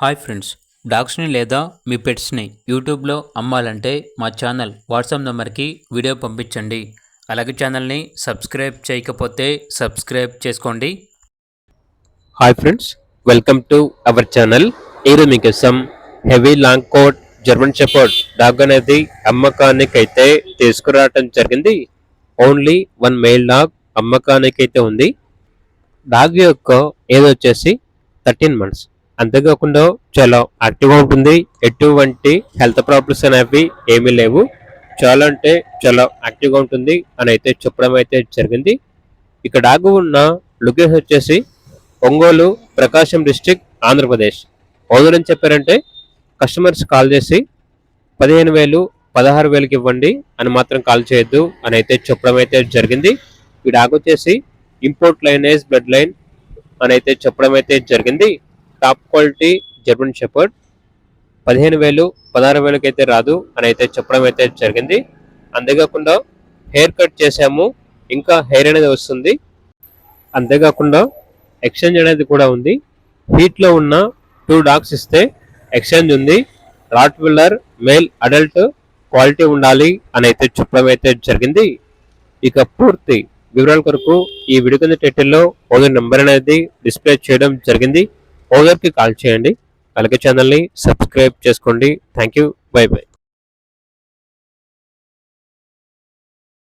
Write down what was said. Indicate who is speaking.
Speaker 1: Hi friends, డాగ్స్ని లేదా మీ పెట్స్ని యూట్యూబ్లో అమ్మాలంటే మా ఛానల్ వాట్సాప్ నెంబర్కి వీడియో పంపించండి. అలాగే ఛానల్ని సబ్స్క్రైబ్ చేయకపోతే సబ్స్క్రైబ్ చేసుకోండి.
Speaker 2: Hi friends, welcome to our channel. ఈరోజు మీకోసం heavy long coat German shepherd dog అనేది అమ్మకానికి అయితే తీసుకురావటం జరిగింది. ఓన్లీ వన్ మేల్ డాగ్ అమ్మకానికి అయితే ఉంది. డాగ్ యొక్క ఏజ్ వచ్చేసి 13 months. అంతేకాకుండా చాలా యాక్టివ్గా ఉంటుంది. ఎటువంటి హెల్త్ ప్రాబ్లమ్స్ అనేవి ఏమీ లేవు. చాలా అంటే చాలా యాక్టివ్గా ఉంటుంది అని అయితే చెప్పడం అయితే జరిగింది. ఇక డాగ్ ఉన్న లొకేషన్ వచ్చేసి ఒంగోలు, ప్రకాశం డిస్టిక్, ఆంధ్రప్రదేశ్. ఓనర్ అని చెప్పారంటే కస్టమర్స్ కాల్ చేసి 15,000 16,000కి ఇవ్వండి అని మాత్రం కాల్ చేయొద్దు అని అయితే చెప్పడం అయితే జరిగింది. ఈ డాగ్ వచ్చేసి ఇంపోర్ట్ లైనేజ్ బ్లడ్ లైన్ అని అయితే చెప్పడం అయితే జరిగింది. టాప్ క్వాలిటీ జర్మన్ షెపర్డ్ 15,000 16,000కి అయితే రాదు అని అయితే చెప్పడం అయితే జరిగింది. అంతేకాకుండా హెయిర్ కట్ చేసాము, ఇంకా హెయిర్ అనేది వస్తుంది. అంతేకాకుండా ఎక్స్చేంజ్ అనేది కూడా ఉంది. హీట్లో ఉన్న 2 డాగ్స్ ఇస్తే ఎక్స్చేంజ్ ఉంది. రాట్ విల్లర్ మేల్ అడల్ట్ క్వాలిటీ ఉండాలి అని అయితే చెప్పడం అయితే జరిగింది. ఇక పూర్తి వివరాల కొరకు ఈ వీడియో కింద టైటిల్లో ఓనర్ నెంబర్ అనేది డిస్ప్లే చేయడం జరిగింది. ఓనర్కి కాల్ చేయండి. అలాగే ఛానల్ని సబ్స్క్రైబ్ చేసుకోండి. Thank you. By by.